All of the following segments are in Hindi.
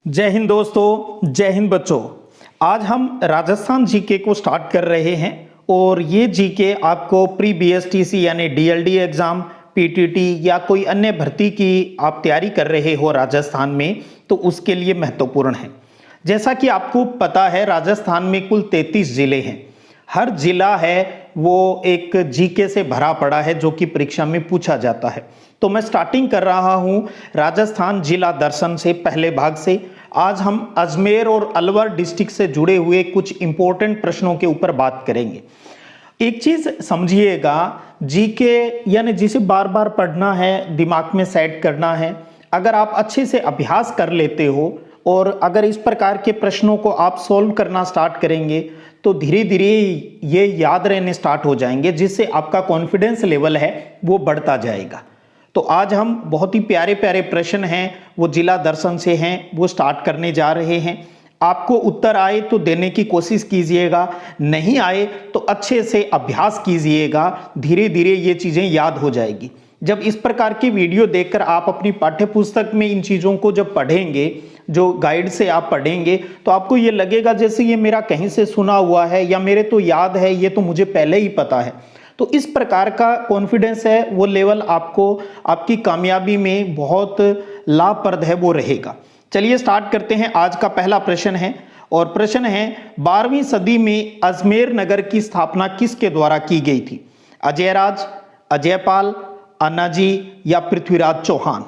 जय हिंद दोस्तों, जय हिंद बच्चों। आज हम राजस्थान जीके को स्टार्ट कर रहे हैं और ये जीके आपको प्री बीएसटीसी यानी डीएलडी एग्जाम, पीटीटी या कोई अन्य भर्ती की आप तैयारी कर रहे हो राजस्थान में तो उसके लिए महत्वपूर्ण है। जैसा कि आपको पता है राजस्थान में कुल 33 जिले हैं। हर जिला है वो एक जीके से भरा पड़ा है जो कि परीक्षा में पूछा जाता है। तो मैं स्टार्टिंग कर रहा हूं राजस्थान जिला दर्शन से, पहले भाग से। आज हम अजमेर और अलवर डिस्ट्रिक्ट से जुड़े हुए कुछ इंपॉर्टेंट प्रश्नों के ऊपर बात करेंगे। एक चीज समझिएगा, जीके यानी जिसे बार बार पढ़ना है, दिमाग में सेट करना है। अगर आप अच्छे से अभ्यास कर लेते हो और अगर इस प्रकार के प्रश्नों को आप सॉल्व करना स्टार्ट करेंगे तो धीरे धीरे ये याद रहने स्टार्ट हो जाएंगे, जिससे आपका कॉन्फिडेंस लेवल है वो बढ़ता जाएगा। तो आज हम बहुत ही प्यारे प्यारे प्रश्न हैं वो जिला दर्शन से हैं वो स्टार्ट करने जा रहे हैं। आपको उत्तर आए तो देने की कोशिश कीजिएगा, नहीं आए तो अच्छे से अभ्यास कीजिएगा, धीरे धीरे ये चीज़ें याद हो जाएगी। जब इस प्रकार की वीडियो देखकर आप अपनी पाठ्य पुस्तक में इन चीज़ों को जब पढ़ेंगे, जो गाइड से आप पढ़ेंगे, तो आपको ये लगेगा जैसे ये मेरा कहीं से सुना हुआ है या मेरे तो याद है, ये तो मुझे पहले ही पता है। तो इस प्रकार का कॉन्फिडेंस है वो लेवल आपको आपकी कामयाबी में बहुत लाभप्रद है वो रहेगा। चलिए स्टार्ट करते हैं। आज का पहला प्रश्न है और प्रश्न है 12वीं सदी में अजमेर नगर की स्थापना किसके द्वारा की गई थी? अजयराज, अजयपाल, अन्नाजी या पृथ्वीराज चौहान?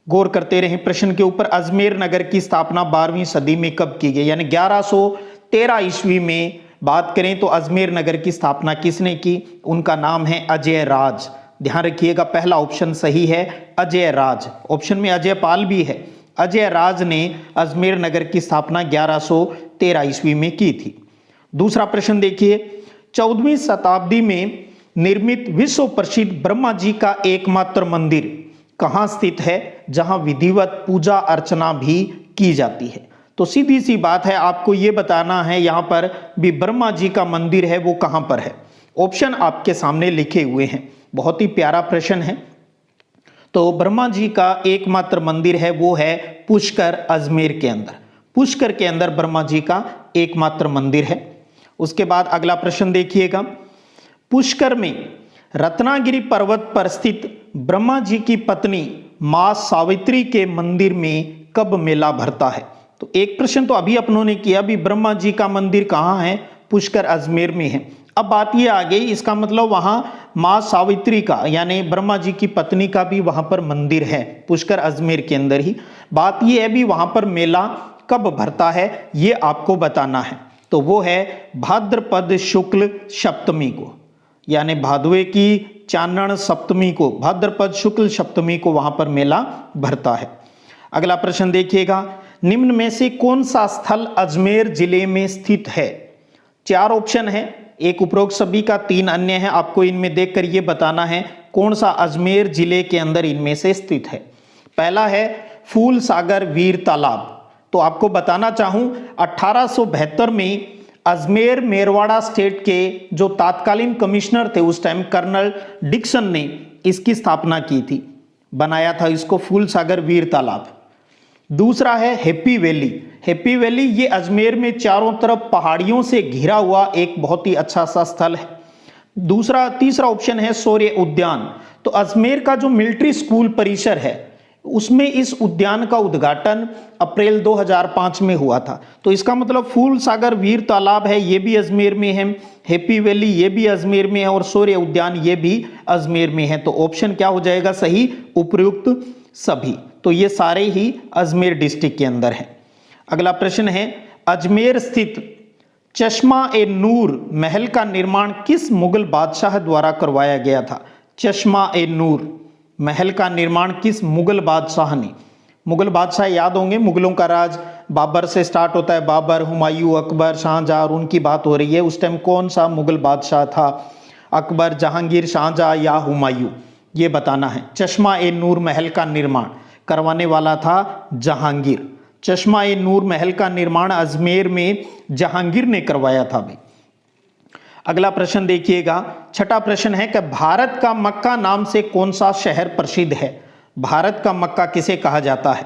गौर करते रहें प्रश्न के ऊपर। अजमेर नगर की स्थापना 12वीं सदी में कब की गई? यानी 1113 ईस्वी में बात करें तो अजमेर नगर की स्थापना किसने की? उनका नाम है अजयराज। ध्यान रखिएगा, पहला ऑप्शन सही है अजयराज। ऑप्शन में अजयपाल भी है। अजयराज ने अजमेर नगर की स्थापना 1113 ईस्वी में की थी। दूसरा प्रश्न देखिए, 14वीं शताब्दी में निर्मित विश्व प्रसिद्ध ब्रह्मा जी का एकमात्र मंदिर कहाँ स्थित है जहां विधिवत पूजा अर्चना भी की जाती है? तो सीधी सी बात है, आपको ये बताना है यहाँ पर भी ब्रह्मा जी का मंदिर है वो कहाँ पर है। ऑप्शन आपके सामने लिखे हुए हैं, बहुत ही प्यारा प्रश्न है। तो ब्रह्मा जी का एकमात्र मंदिर है वो है पुष्कर, अजमेर के अंदर। पुष्कर के अंदर ब्रह्मा जी का एकमात्र मंदिर है। उसके बाद अगला प्रश्न देखिएगा, पुष्कर में रत्नागिरी पर्वत पर स्थित ब्रह्मा जी की पत्नी मां सावित्री के मंदिर में कब मेला भरता है? तो एक प्रश्न तो अभी अपनों ने किया भी ब्रह्मा जी का मंदिर कहाँ है? पुष्कर, अजमेर में है। अब बात ये आ गई, इसका मतलब वहां मां सावित्री का यानी ब्रह्मा जी की पत्नी का भी वहां पर मंदिर है, पुष्कर अजमेर के अंदर ही। बात ये है भी वहां पर मेला कब भरता है ये आपको बताना है। तो वो है भाद्रपद शुक्ल सप्तमी को, यानी भादवे की चानन सप्तमी को, भाद्रपद शुक्ल सप्तमी को वहां पर मेला भरता है। अगला प्रश्न देखिएगा, निम्न में से कौन सा स्थल अजमेर जिले में स्थित है? 4 ऑप्शन है, एक उपरोक्त सभी का, 3 अन्य है। आपको इनमें देखकर ये बताना है कौन सा अजमेर जिले के अंदर इनमें से स्थित है। पहला है फूल सागर वीर तालाब। तो आपको बताना चाहूं 1872 में अजमेर मेरवाड़ा स्टेट के जो तात्कालीन कमिश्नर थे उस टाइम, कर्नल डिक्सन ने इसकी स्थापना की थी, बनाया था इसको फूल सागर वीर तालाब। दूसरा है हैप्पी वैली। हैप्पी वैली ये अजमेर में चारों तरफ पहाड़ियों से घिरा हुआ एक बहुत ही अच्छा सा स्थल है। तीसरा ऑप्शन है शौर्य उद्यान। तो अजमेर का जो मिलिट्री स्कूल परिसर है उसमें इस उद्यान का उद्घाटन अप्रैल 2005 में हुआ था। तो इसका मतलब फूल सागर वीर तालाब है ये भी अजमेर में है, हैप्पी वैली ये भी अजमेर में है और शौर्य उद्यान ये भी अजमेर में है। तो ऑप्शन क्या हो जाएगा सही? उपयुक्त सभी। तो ये सारे ही अजमेर डिस्ट्रिक्ट के अंदर हैं। अगला प्रश्न है, अजमेर स्थित चश्मा ए नूर महल का निर्माण किस मुगल बादशाह द्वारा करवाया गया था? चश्मा ए नूर महल का निर्माण किस मुगल बादशाह ने? मुगल बादशाह याद होंगे, मुगलों का राज बाबर से स्टार्ट होता है, बाबर, हुमायूं, अकबर, शाहजहां, और उनकी बात हो रही है। उस टाइम कौन सा मुगल बादशाह था? अकबर, जहांगीर, शाहजहां या हुमायूं? ये बताना है। चश्मा ए नूर महल का निर्माण करवाने वाला था जहांगीर। चश्मा ए नूर महल का निर्माण अजमेर में जहांगीर ने करवाया था भाई। अगला प्रश्न देखिएगा, छठा प्रश्न है कि भारत का मक्का नाम से कौन सा शहर प्रसिद्ध है? भारत का मक्का किसे कहा जाता है?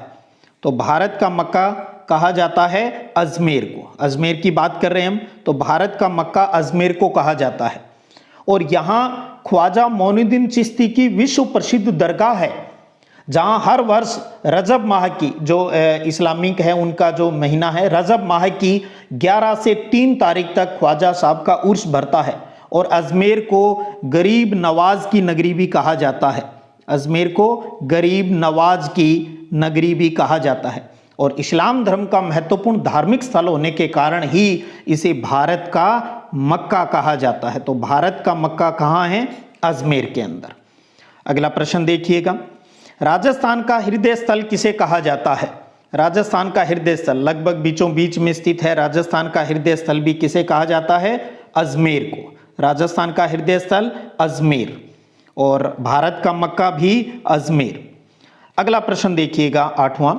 तो भारत का मक्का कहा जाता है? अजमेर को। अजमेर की बात कर रहे हैं हम, तो भारत का मक्का अजमेर को कहा जाता है। और यहाँ ख्वाजा मोइनुद्दीन चिश्ती की विश्व प्रसिद्ध दरगाह है, जहां हर वर्ष रजब माह की, जो इस्लामिक है उनका जो महीना है, रजब माह की 11 से 3 तारीख तक ख्वाजा साहब का उर्स भरता है। और अजमेर को गरीब नवाज की नगरी भी कहा जाता है। अजमेर को गरीब नवाज की नगरी भी कहा जाता है। और इस्लाम धर्म का महत्वपूर्ण धार्मिक स्थल होने के कारण ही इसे भारत का मक्का कहा जाता है। तो भारत का मक्का कहाँ है? अजमेर के अंदर। अगला प्रश्न देखिएगा, राजस्थान का हृदय स्थल किसे कहा जाता है? राजस्थान का हृदय स्थल लगभग बीचों बीच में स्थित है। राजस्थान का हृदय स्थल भी किसे कहा जाता है? अजमेर को। राजस्थान का हृदय स्थल अजमेर, और भारत का मक्का भी अजमेर। अगला प्रश्न देखिएगा 8वां,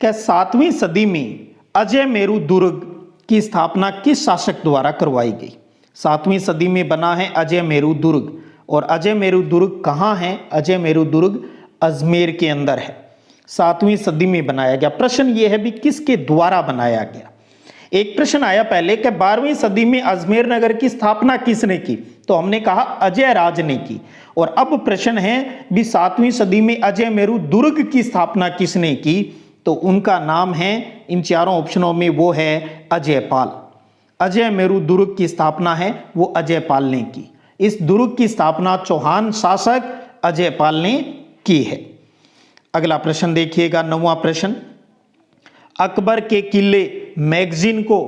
क्या 7वीं सदी में अजय मेरू दुर्ग की स्थापना किस शासक द्वारा करवाई गई? 7वीं सदी में बना है अजय मेरू दुर्ग, और अजय मेरू दुर्ग कहाँ है? अजय मेरू दुर्ग अजमेर के अंदर है। 7वीं सदी में बनाया गया। प्रश्न ये है भी किसके द्वारा बनाया गया? एक प्रश्न आया पहले कि 12वीं सदी में अजमेर नगर की स्थापना किसने की? तो हमने कहा अजय राज ने की। और अब प्रश्न है भी 7वीं सदी में अजय मेरू दुर्ग की स्थापना किसने की? तो उनका नाम है, इन चारों ऑप्शनों में वो है अजय पाल। अजय मेरू दुर्ग की स्थापना है वो अजय पाल ने की। इस दुर्ग की स्थापना चौहान शासक अजय पाल ने की है। अगला प्रश्न देखिएगा 9वां प्रश्न, अकबर के किले मैगजीन को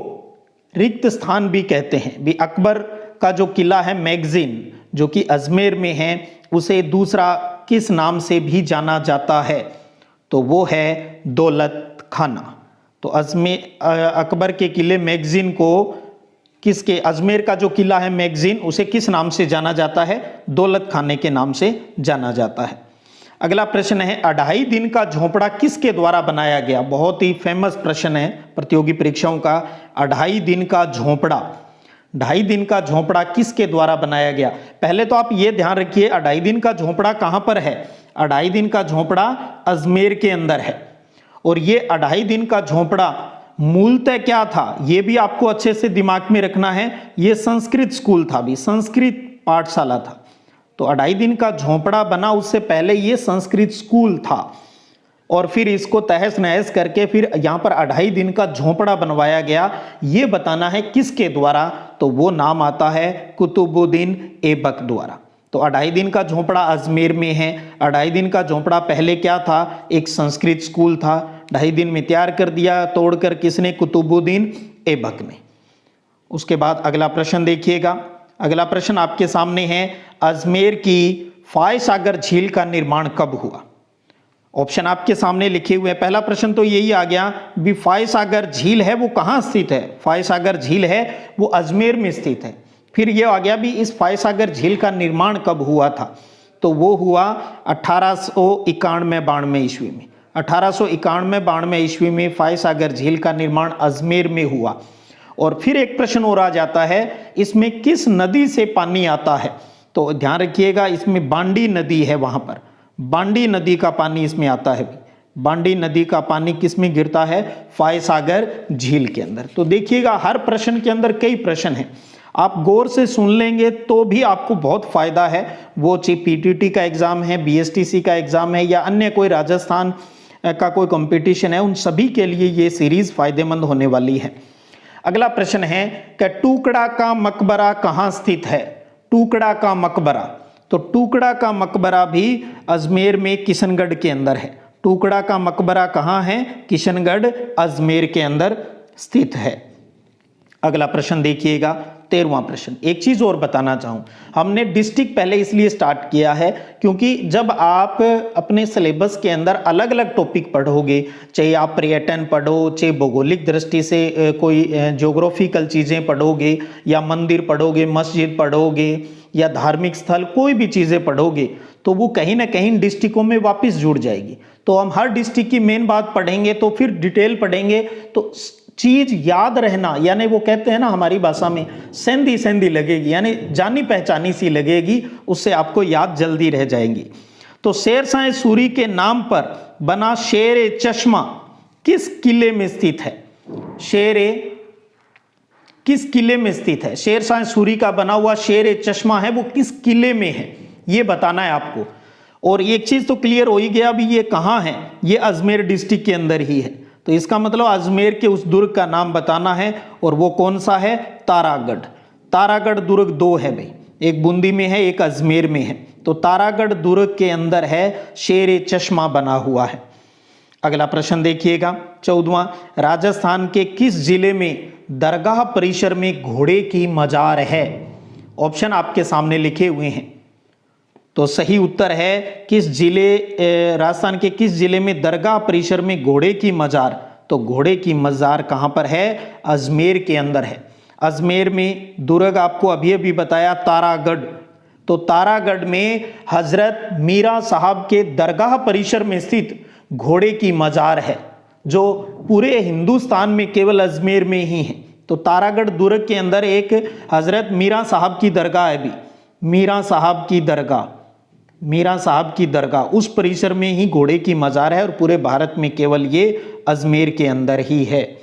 रिक्त स्थान भी कहते हैं। भी अकबर का जो किला है मैगजीन, जो कि अजमेर में है, उसे दूसरा किस नाम से भी जाना जाता है? तो वो है दौलत खाना। तो अकबर के किले मैगजीन को किसके, अजमेर का जो किला है मैगजीन, उसे किस नाम से जाना जाता है? दौलत खाने के नाम से जाना जाता है। अगला प्रश्न है, 2.5 दिन का झोंपड़ा किसके द्वारा बनाया गया? बहुत ही फेमस प्रश्न है प्रतियोगी परीक्षाओं का। 2.5 दिन का झोंपड़ा, 2.5 दिन का झोंपड़ा किसके द्वारा बनाया गया? पहले तो आप ये ध्यान रखिए 2.5 दिन का झोंपड़ा कहां पर है? 2.5 दिन का झोंपड़ा अजमेर के अंदर है। और ये 2.5 दिन का झोंपड़ा मूलतः क्या था, ये भी आपको अच्छे से दिमाग में रखना है। ये संस्कृत स्कूल था, भी संस्कृत पाठशाला था। तो 2.5 दिन का झोंपड़ा बना, उससे पहले ये संस्कृत स्कूल था, और फिर इसको तहस नहस करके फिर यहाँ पर 2.5 दिन का झोंपड़ा बनवाया गया। ये बताना है किसके द्वारा? तो वो नाम आता है कुतुबुद्दीन ऐबक द्वारा। तो 2.5 दिन का झोंपड़ा अजमेर में है। 2.5 दिन का झोंपड़ा पहले क्या था? एक संस्कृत स्कूल था। 2.5 दिन में तैयार कर दिया, तोड़कर किसने? कुतुबुद्दीन ऐबक ने। उसके बाद अगला प्रश्न देखिएगा। अगला प्रश्न आपके सामने है, अजमेर की फाय सागर झील का निर्माण कब हुआ? ऑप्शन आपके सामने लिखे हुए हैं। पहला प्रश्न तो यही आ गया भी फाय सागर झील है वो कहाँ स्थित है? फाय सागर झील है वो अजमेर में स्थित है। फिर ये आ गया भी इस फाय सागर झील का निर्माण कब हुआ था? तो वो हुआ 1891-92 ईस्वी में। 1891-92 ईस्वी में फाय सागर झील का निर्माण अजमेर में हुआ। और फिर एक प्रश्न और आ जाता है, इसमें किस नदी से पानी आता है? तो ध्यान रखिएगा, इसमें बांडी नदी है, वहां पर बांडी नदी का पानी इसमें आता है। बांडी नदी का पानी किस में गिरता है? फाय सागर झील के अंदर। तो देखिएगा हर प्रश्न के अंदर कई प्रश्न हैं, आप गौर से सुन लेंगे तो भी आपको बहुत फायदा है। वो चाहे पीटीटी का एग्जाम है, बीएसटीसी का एग्जाम है, या अन्य कोई राजस्थान का कोई कंपटीशन है, उन सभी के लिए ये सीरीज फायदेमंद होने वाली है। अगला प्रश्न है कि टुकड़ा का मकबरा कहाँ स्थित है? टुकड़ा का मकबरा, तो टुकड़ा का मकबरा भी अजमेर में किशनगढ़ के अंदर है। टुकड़ा का मकबरा कहाँ है? किशनगढ़ अजमेर के अंदर स्थित है। अगला प्रश्न देखिएगा 13वां प्रश्न। एक चीज और बताना चाहूं, हमने डिस्ट्रिक्ट पहले इसलिए स्टार्ट किया है क्योंकि जब आप अपने सिलेबस के अंदर अलग अलग टॉपिक पढ़ोगे, चाहे आप पर्यटन पढ़ो, चाहे भौगोलिक दृष्टि से कोई ज्योग्राफिकल चीजें पढ़ोगे, या मंदिर पढ़ोगे, मस्जिद पढ़ोगे, या धार्मिक स्थल, कोई भी चीजें पढ़ोगे, तो वो कहीं ना कहीं डिस्ट्रिक्टों में वापस जुड़ जाएगी। तो हम हर डिस्ट्रिक्ट की मेन बात पढ़ेंगे, तो फिर डिटेल पढ़ेंगे, तो चीज याद रहना, यानी वो कहते हैं ना हमारी भाषा में सेंधी सेंधी लगेगी, यानी जानी पहचानी सी लगेगी, उससे आपको याद जल्दी रह जाएंगी। तो शेरशाह सूरी के नाम पर बना शेर चश्मा किस किले में स्थित है? शेर-ए किस किले में स्थित है? शेरशाह सूरी का बना हुआ शेर-ए-चश्मा है वो किस किले में है, ये बताना है आपको। और एक चीज तो क्लियर हो ही गया, अभी ये कहाँ है, ये अजमेर डिस्ट्रिक्ट के अंदर ही है। तो इसका मतलब अजमेर के उस दुर्ग का नाम बताना है, और वो कौन सा है? तारागढ़। तारागढ़ दुर्ग दो है भाई, एक बूंदी में है, एक अजमेर में है। तो तारागढ़ दुर्ग के अंदर है शेर-ए-चश्मा बना हुआ है। अगला प्रश्न देखिएगा 14वां, राजस्थान के जिले जिले में दरगाह परिसर में घोड़े की मजार है? ऑप्शन आपके सामने लिखे हुए हैं। तो सही उत्तर है किस जिले, राजस्थान के किस जिले में दरगाह परिसर में घोड़े की मजार? तो घोड़े की मजार कहां पर है? अजमेर के अंदर है। अजमेर में दुर्ग आपको अभी अभी बताया तारागढ़, तो तारागढ़ में हजरत मीरा साहब के दरगाह परिसर में स्थित घोड़े की मजार है, जो पूरे हिंदुस्तान में केवल अजमेर में ही है। तो तारागढ़ दुर्ग के अंदर एक हजरत मीरा साहब की दरगाह है भी, मीरा साहब की दरगाह, मीरा साहब की दरगाह, उस परिसर में ही घोड़े की मजार है, और पूरे भारत में केवल ये अजमेर के अंदर ही है।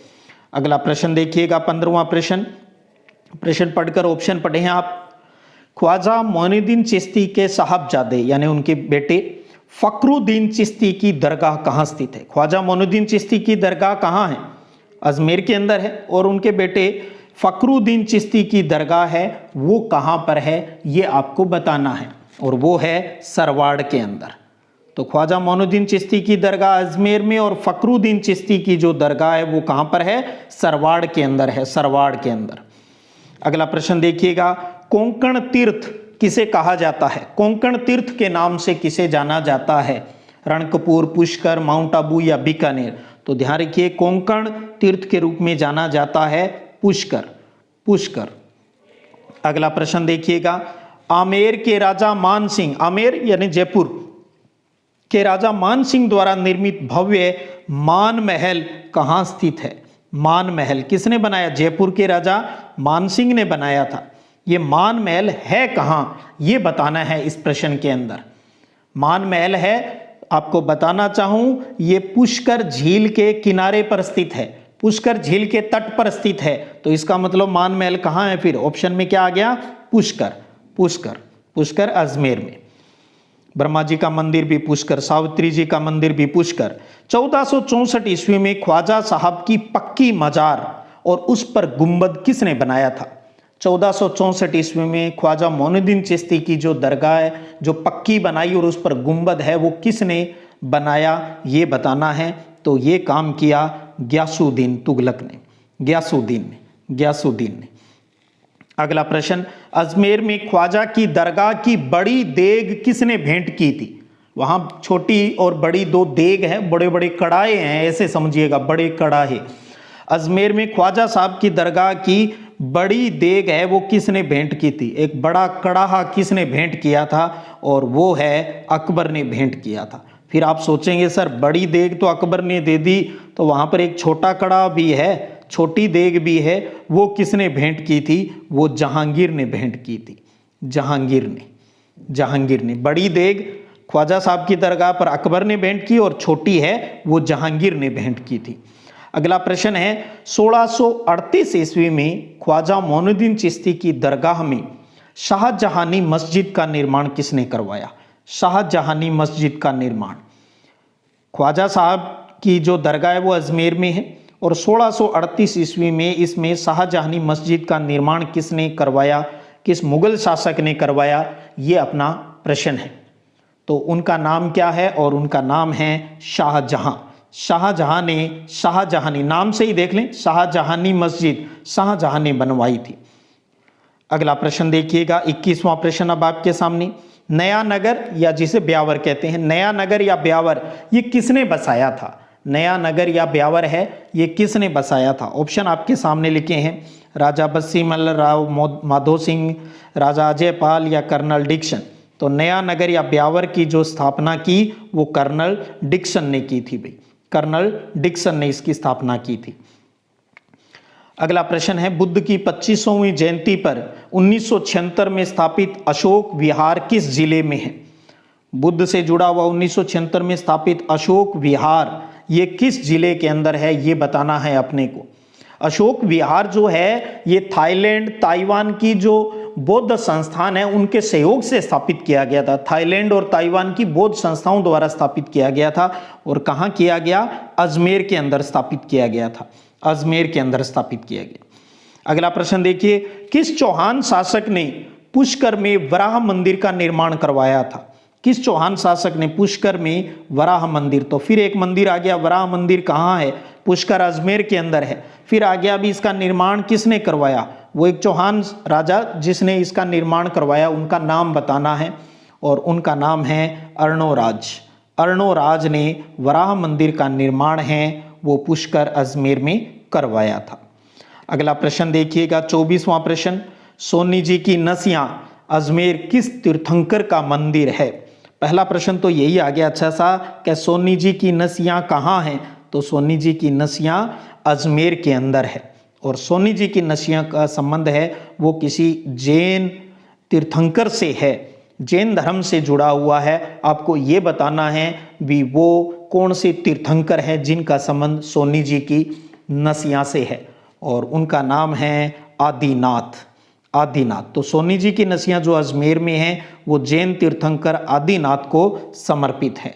अगला प्रश्न देखिएगा 15वां प्रश्न पढ़कर ऑप्शन पढ़े हैं आप। ख्वाजा मोइनुद्दीन चिश्ती के साहबजादे यानी उनके बेटे फखरुद्दीन चिश्ती की दरगाह कहाँ स्थित है? ख्वाजा मोइनुद्दीन चिश्ती की दरगाह कहाँ है? अजमेर के अंदर है। और उनके बेटे फखरुद्दीन चिश्ती की दरगाह है, वो कहाँ पर है ये आपको बताना है, और वो है सरवाड़ के अंदर। तो ख्वाजा मोइनुद्दीन चिश्ती की दरगाह अजमेर में, और फखरुद्दीन चिश्ती की जो दरगाह है वो कहाँ पर है? सरवाड़ के अंदर है, सरवाड़ के अंदर। अगला प्रश्न देखिएगा, कोंकण तीर्थ किसे कहा जाता है? कोंकण तीर्थ के नाम से किसे जाना जाता है? रणकपुर, पुष्कर, माउंट आबू या बीकानेर? तो ध्यान रखिए, कोंकण तीर्थ के रूप में जाना जाता है पुष्कर, पुष्कर। अगला प्रश्न देखिएगा, आमेर के राजा मान सिंह, आमेर यानी जयपुर के राजा मान सिंह द्वारा निर्मित भव्य मान महल कहाँ स्थित है? मान महल किसने बनाया? जयपुर के राजा मान सिंह ने बनाया था। ये मान महल है कहाँ, ये बताना है इस प्रश्न के अंदर। मान महल है, आपको बताना चाहूं, ये पुष्कर झील के किनारे पर स्थित है, पुष्कर झील के तट पर स्थित है। तो इसका मतलब मान महल कहाँ है फिर? ऑप्शन में क्या आ गया? पुष्कर, पुष्कर, पुष्कर अजमेर में। ब्रह्मा जी का मंदिर भी पुष्कर, सावित्री जी का मंदिर भी पुष्कर। 1464 ईस्वी में ख्वाजा साहब की पक्की मजार और उस पर गुंबद किसने बनाया था? 1464 ईस्वी में ख्वाजा मोइनुद्दीन चिश्ती की जो दरगाह है, जो पक्की बनाई और उस पर गुंबद है, वो किसने बनाया ये बताना है। तो ये काम किया गियासुद्दीन तुगलक ने, गियासुद्दीन ने। अगला प्रश्न, अजमेर में ख्वाजा की दरगाह की बड़ी देग किसने भेंट की थी? वहां छोटी और बड़ी दो देग हैं, बड़े बड़े कड़ाहे हैं, ऐसे समझिएगा, बड़े कड़ाहे। अजमेर में ख्वाजा साहब की दरगाह की बड़ी देग है, वो किसने भेंट की थी? एक बड़ा कड़ाहा किसने भेंट किया था? और वो है अकबर ने भेंट किया था। फिर आप सोचेंगे सर बड़ी देग तो अकबर ने दे दी, तो वहां पर एक छोटा कड़ा भी है, छोटी देग भी है, वो किसने भेंट की थी? वो जहांगीर ने भेंट की थी, जहांगीर ने। बड़ी देग ख्वाजा साहब की दरगाह पर अकबर ने भेंट की, और छोटी है वो जहांगीर ने भेंट की थी। अगला प्रश्न है, 1638 ईस्वी में ख्वाजा मोइनुद्दीन चिश्ती की दरगाह में शाहजहानी मस्जिद का निर्माण किसने करवाया? शाहजहानी मस्जिद का निर्माण, ख्वाजा साहब की जो दरगाह है वो अजमेर में है, और 1638 ईस्वी में इसमें शाहजहानी मस्जिद का निर्माण किसने करवाया? किस मुगल शासक ने करवाया? ये अपना प्रश्न है। तो उनका नाम क्या है? और उनका नाम है शाहजहां। शाहजहां ने, शाहजहानी नाम से ही देख लें, शाहजहानी मस्जिद शाहजहां ने बनवाई थी। अगला प्रश्न देखिएगा 21वां प्रश्न अब आपके सामने, नया नगर या जिसे ब्यावर कहते हैं, नया नगर या ब्यावर ये किसने बसाया था? नया नगर या ब्यावर है, ये किसने बसाया था? ऑप्शन आपके सामने लिखे हैं, राजा बसीमल राव माधो सिंह, राजा अजय पाल या कर्नल डिक्सन। तो नया नगर या ब्यावर की जो स्थापना की वो कर्नल डिक्सन ने की थी भाई, कर्नल डिक्सन ने इसकी स्थापना की थी। अगला प्रश्न है, बुद्ध की 25वीं जयंती पर 1976 में स्थापित अशोक विहार किस जिले में है? बुद्ध से जुड़ा हुआ 1976 में स्थापित अशोक विहार ये किस जिले के अंदर है ये बताना है अपने को। अशोक विहार जो है ये थाईलैंड ताइवान की जो बौद्ध संस्थान है उनके सहयोग से स्थापित किया गया था। थाईलैंड और ताइवान की बौद्ध संस्थाओं द्वारा स्थापित किया गया था। और कहाँ किया गया? अजमेर के अंदर स्थापित किया गया था। अजमेर के अंदर स्थापित किया गया। अगला प्रश्न देखिए, किस चौहान शासक ने पुष्कर में वराह मंदिर का निर्माण करवाया था? किस चौहान शासक ने पुष्कर में वराह मंदिर, तो फिर एक मंदिर आ गया, वराह मंदिर कहाँ है? पुष्कर अजमेर के अंदर है। फिर आ गया अभी इसका निर्माण किसने करवाया? वो एक चौहान राजा जिसने इसका निर्माण करवाया, उनका नाम बताना है और उनका नाम है अर्णोराज। अर्णोराज ने वराह मंदिर का निर्माण है वो पुष्कर अजमेर में करवाया था। अगला प्रश्न देखिएगा 24वां प्रश्न, सोनी जी की नसियां अजमेर किस तीर्थंकर का मंदिर है? पहला प्रश्न तो यही आ गया अच्छा सा कि सोनी जी की नसियां कहाँ हैं? तो सोनी जी की नसियां अजमेर के अंदर है। और सोनी जी की नसियां का संबंध है वो किसी जैन तीर्थंकर से है, जैन धर्म से जुड़ा हुआ है। आपको ये बताना है भी वो कौन से तीर्थंकर हैं जिनका संबंध सोनी जी की नसियां से है, और उनका नाम है आदिनाथ। आदिनाथ। तो सोनी जी की नसियां जो अजमेर में हैं वो जैन तीर्थंकर आदिनाथ को समर्पित है।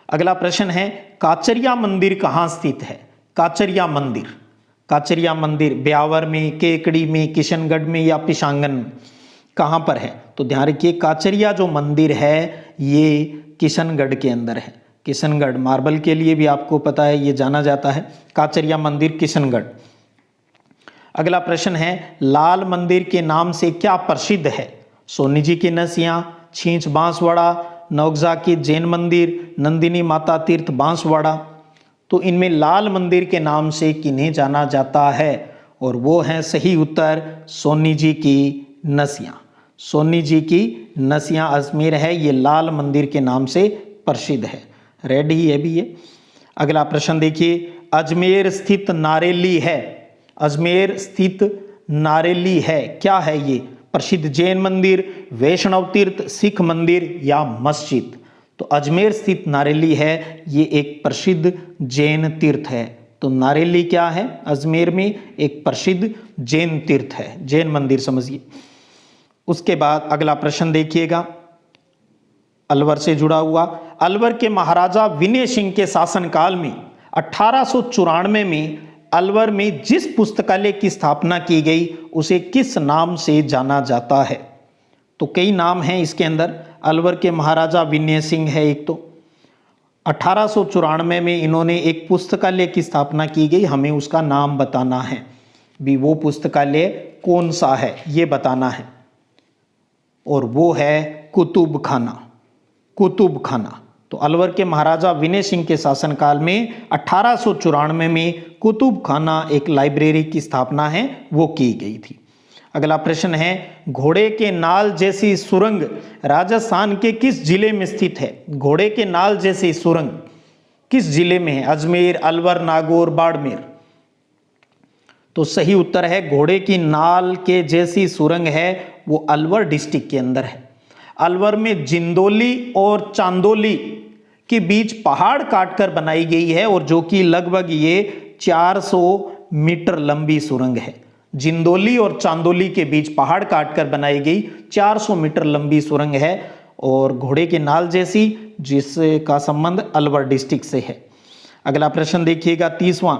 अगला प्रश्न है, काचरिया मंदिर कहाँ स्थित है? काचरिया मंदिर, काचरिया मंदिर ब्यावर में, केकड़ी में, किशनगढ़ में या पिशांगन में, कहाँ पर है? तो ध्यान रखिए काचरिया जो मंदिर है ये किशनगढ़ के अंदर है। किशनगढ़ मार्बल के लिए भी आपको पता है ये जाना जाता है, काचरिया मंदिर किशनगढ़। अगला प्रश्न है, लाल मंदिर के नाम से क्या प्रसिद्ध है? सोनी जी की नसियां, छींच बांसवाड़ा, नौगजा की जैन मंदिर, नंदिनी माता तीर्थ बांसवाड़ा। तो इनमें लाल मंदिर के नाम से किन्हें जाना जाता है? और वो है सही उत्तर सोनी जी की नसियां। सोनी जी की नसियां अजमेर है, ये लाल मंदिर के नाम से प्रसिद्ध है। रेड ही है भी ये। अगला प्रश्न देखिए, अजमेर स्थित नारेली है, अजमेर स्थित नारेली है, क्या है ये? प्रसिद्ध जैन मंदिर, वैष्णव तीर्थ, सिख मंदिर या मस्जिद? तो अजमेर स्थित नारेली है ये एक प्रसिद्ध जैन तीर्थ है। तो नारेली क्या है? अजमेर में एक प्रसिद्ध जैन तीर्थ है, जैन मंदिर समझिए। उसके बाद अगला प्रश्न देखिएगा, अलवर से जुड़ा हुआ, अलवर के महाराजा विनय सिंह के शासनकाल में 1894 में अलवर में जिस पुस्तकालय की स्थापना की गई उसे किस नाम से जाना जाता है? तो कई नाम हैं इसके अंदर। अलवर के महाराजा विनय सिंह है एक, तो 1894 में इन्होंने एक पुस्तकालय की स्थापना की गई, हमें उसका नाम बताना है भी वो पुस्तकालय कौन सा है ये बताना है, और वो है कुतुब खाना। कुतुब खाना। तो अलवर के महाराजा विनय सिंह के शासनकाल में 1894 में कुतुब खाना एक लाइब्रेरी की स्थापना है वो की गई थी। अगला प्रश्न है, घोड़े के नाल जैसी सुरंग राजस्थान के किस जिले में स्थित है? घोड़े के नाल जैसी सुरंग किस जिले में है? अजमेर, अलवर, नागौर, बाड़मेर? तो सही उत्तर है घोड़े की नाल के जैसी सुरंग है वो अलवर डिस्ट्रिक्ट के अंदर है। अलवर में जिंदोली और चांदोली के बीच पहाड़ काटकर बनाई गई है, और जो कि लगभग ये 400 मीटर लंबी सुरंग है। जिंदोली और चांदोली के बीच पहाड़ काटकर बनाई गई 400 मीटर लंबी सुरंग है, और घोड़े के नाल जैसी, जिसका संबंध अलवर डिस्ट्रिक्ट से है। अगला प्रश्न देखिएगा 30वां,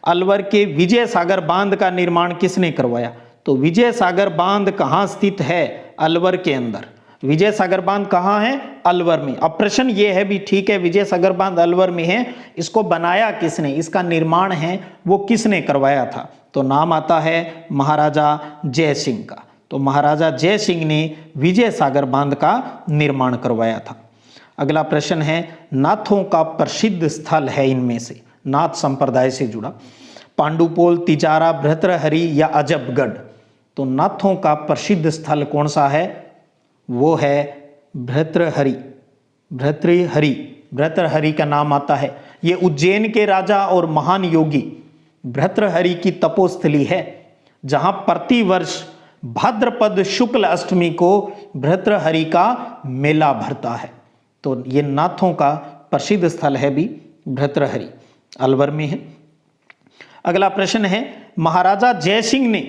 अलवर के विजय सागर बांध का निर्माण किसने करवाया? तो विजय सागर बांध कहाँ स्थित है? अलवर के अंदर। विजय सागर बांध कहाँ है? अलवर में। अब प्रश्न ये है भी ठीक है विजय सागर बांध अलवर में है, इसको बनाया किसने, इसका निर्माण है वो किसने करवाया था? तो नाम आता है महाराजा जय सिंह का। तो महाराजा जय सिंह ने विजय सागर बांध का निर्माण करवाया था। अगला प्रश्न है, नाथों का प्रसिद्ध स्थल है इनमें से, नाथ संप्रदाय से जुड़ा, पांडुपोल, तिजारा, भृतृहरि या अजबगढ़? तो नाथों का प्रसिद्ध स्थल कौन सा है? वो है भृतृहरि। भृतृहरि, भृतृहरि का नाम आता है। ये उज्जैन के राजा और महान योगी भृतृहरि की तपोस्थली है, जहां प्रतिवर्ष भाद्रपद शुक्ल अष्टमी को भृतृहरि का मेला भरता है। तो ये नाथों का प्रसिद्ध स्थल है भी भर्तृहरि अलवर में है। अगला प्रश्न है, महाराजा जय सिंह ने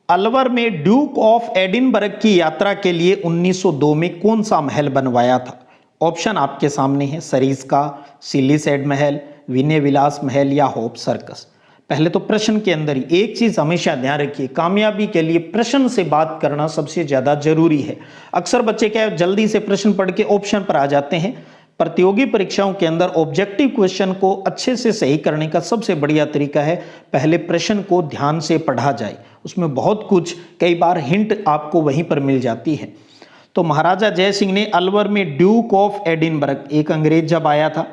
अलवर में ड्यूक ऑफ एडिनबर्ग की यात्रा के लिए 1902 में कौन सा महल बनवाया था? ऑप्शन आपके सामने है, सरिस्का, सिलिसेड महल, विनय विलास महल या होप सर्कस। पहले तो प्रश्न के अंदर ही एक चीज हमेशा ध्यान रखिए, कामयाबी के लिए प्रश्न से बात करना सबसे ज्यादा जरूरी है। अक्सर बच्चे क्या जल्दी से प्रश्न पढ़ के ऑप्शन पर आ जाते हैं। प्रतियोगी परीक्षाओं के अंदर ऑब्जेक्टिव क्वेश्चन को अच्छे से सही करने का सबसे बढ़िया तरीका है पहले प्रश्न को ध्यान से पढ़ा जाए, उसमें बहुत कुछ कई बार हिंट आपको वहीं पर मिल जाती है। तो महाराजा जय सिंह ने अलवर में ड्यूक ऑफ एडिनबर्ग, एक अंग्रेज जब आया था,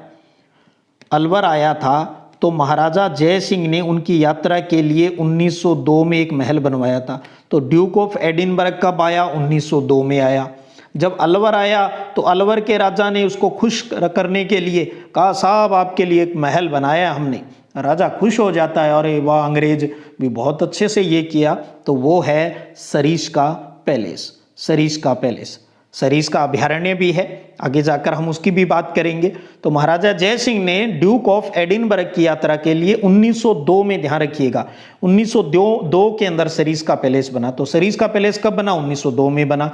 अलवर आया था, तो महाराजा जय सिंह ने उनकी यात्रा के लिए 1902 में एक महल बनवाया था। तो ड्यूक ऑफ एडिनबर्ग कब आया? 1902 में आया। जब अलवर आया तो अलवर के राजा ने उसको खुश करने के लिए कहा, साहब आपके लिए एक महल बनाया हमने। राजा खुश हो जाता है, अरे वाह, अंग्रेज भी बहुत अच्छे से ये किया। तो वो है सरिस्का पैलेस। सरिस्का पैलेस, सरिस्का अभयारण्य भी है, आगे जाकर हम उसकी भी बात करेंगे। तो महाराजा जय सिंह ने ड्यूक ऑफ एडिनबर्ग की यात्रा के लिए 1902 में, ध्यान रखिएगा, 1902 के अंदर सरिस्का पैलेस बना। तो सरिस्का पैलेस कब बना? 1902 में बना।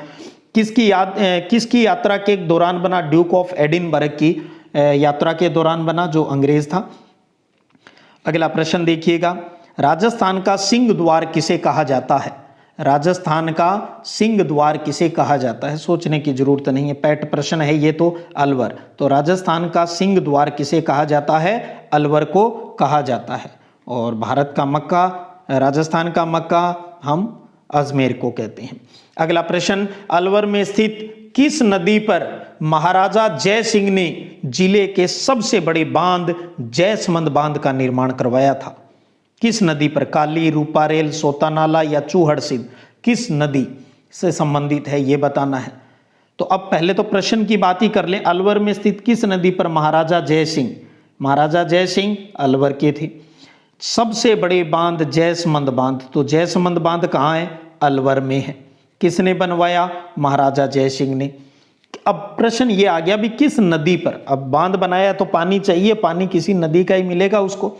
किसकी यात्रा के दौरान बना? ड्यूक ऑफ एडिनबर्ग की यात्रा के दौरान बना, जो अंग्रेज था। अगला प्रश्न देखिएगा, राजस्थान का सिंह द्वार किसे कहा जाता है? राजस्थान का सिंह द्वार किसे कहा जाता है? सोचने की जरूरत नहीं है, पैट प्रश्न है ये तो। अलवर। तो राजस्थान का सिंह द्वार किसे कहा जाता है? अलवर को कहा जाता है। और भारत का मक्का, राजस्थान का मक्का हम अजमेर को कहते हैं। अगला प्रश्न, अलवर में स्थित किस नदी पर महाराजा जय सिंह ने जिले के सबसे बड़े बांध जयसमंद बांध का निर्माण करवाया था? किस नदी पर? काली, रूपारेल, सोतानाला या चूहड़सिद्ध? किस नदी से संबंधित है ये बताना है। तो अब पहले तो प्रश्न की बात ही कर लें, अलवर में स्थित किस नदी पर महाराजा जय सिंह अलवर के थे। सबसे बड़े बांध जयसमंद बांध, तो जयसमंद बांध कहाँ है? अलवर में है। किसने बनवाया? महाराजा जय सिंह ने। अब प्रश्न ये आ गया भी किस नदी पर? अब बांध बनाया तो पानी चाहिए, पानी किसी नदी का ही मिलेगा उसको।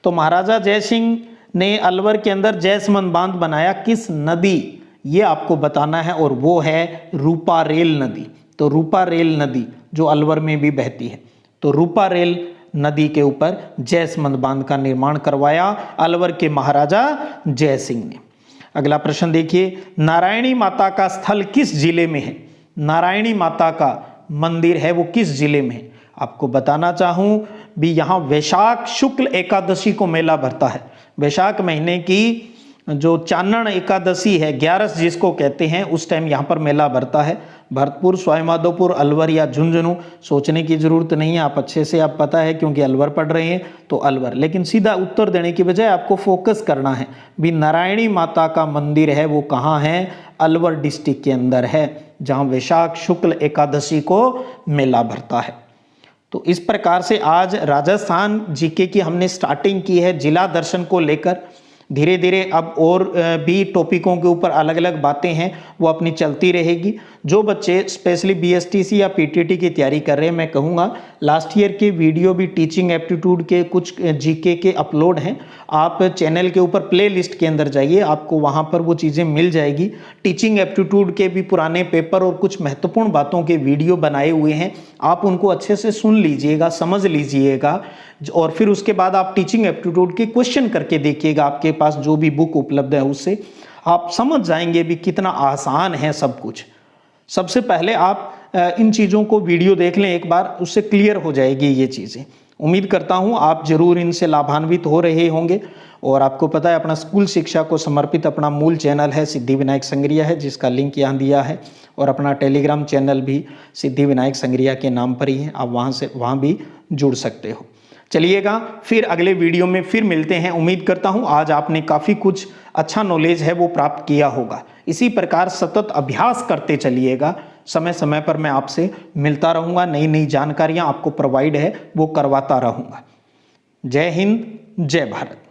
तो महाराजा जय सिंह ने अलवर के अंदर जयसमंद बांध बनाया, किस नदी ये आपको बताना है, और वो है रूपारेल नदी। तो रूपारेल नदी जो अलवर में भी बहती है, तो रूपारेल नदी के ऊपर जयसमंद बांध का निर्माण करवाया अलवर के महाराजा जय सिंह ने। अगला प्रश्न देखिए, नारायणी माता का स्थल किस जिले में है? नारायणी माता का मंदिर है वो किस जिले में है? आपको बताना चाहूं भी, यहाँ वैशाख शुक्ल एकादशी को मेला भरता है। वैशाख महीने की जो चानन एकादशी है, 11 जिसको कहते हैं, उस टाइम यहाँ पर मेला भरता है। भरतपुर, सवाईमाधोपुर, अलवर या झुंझुनू, सोचने की जरूरत नहीं है, आप अच्छे से आप पता है क्योंकि अलवर पढ़ रहे हैं तो अलवर। लेकिन सीधा उत्तर देने की बजाय आपको फोकस करना है भी नारायणी माता का मंदिर है वो कहाँ है? अलवर डिस्ट्रिक्ट के अंदर है, जहाँ वैशाख शुक्ल एकादशी को मेला भरता है। तो इस प्रकार से आज राजस्थान जीके की हमने स्टार्टिंग की है जिला दर्शन को लेकर। धीरे धीरे अब और भी टॉपिकों के ऊपर अलग अलग बातें हैं वो अपनी चलती रहेगी। जो बच्चे स्पेशली बीएसटीसी या पीटीटी की तैयारी कर रहे हैं, मैं कहूँगा लास्ट ईयर के वीडियो भी टीचिंग एप्टीट्यूड के कुछ जीके के अपलोड हैं, आप चैनल के ऊपर प्ले लिस्ट के अंदर जाइए, आपको वहाँ पर वो चीज़ें मिल जाएगी। टीचिंग एप्टीट्यूड के भी पुराने पेपर और कुछ महत्वपूर्ण बातों के वीडियो बनाए हुए हैं, आप उनको अच्छे से सुन लीजिएगा, समझ लीजिएगा, और फिर उसके बाद आप टीचिंग एप्टीट्यूड के क्वेश्चन करके देखिएगा। आपके पास जो भी बुक उपलब्ध है उससे आप समझ जाएंगे भी कितना आसान है सब कुछ। सबसे पहले आप इन चीज़ों को वीडियो देख लें एक बार, उससे क्लियर हो जाएगी ये चीज़ें। उम्मीद करता हूँ आप जरूर इनसे लाभान्वित हो रहे होंगे। और आपको पता है अपना स्कूल शिक्षा को समर्पित अपना मूल चैनल है सिद्धिविनायक संग्रिया है, जिसका लिंक यहाँ दिया है, और अपना टेलीग्राम चैनल भी सिद्धिविनायक संग्रिया के नाम पर ही है, आप वहाँ भी जुड़ सकते हो। चलिएगा फिर अगले वीडियो में फिर मिलते हैं। उम्मीद करता हूँ आज आपने काफ़ी कुछ अच्छा नॉलेज है वो प्राप्त किया होगा। इसी प्रकार सतत अभ्यास करते चलिएगा, समय समय पर मैं आपसे मिलता रहूँगा, नई नई जानकारियाँ आपको प्रोवाइड है वो करवाता रहूँगा। जय हिंद, जय भारत।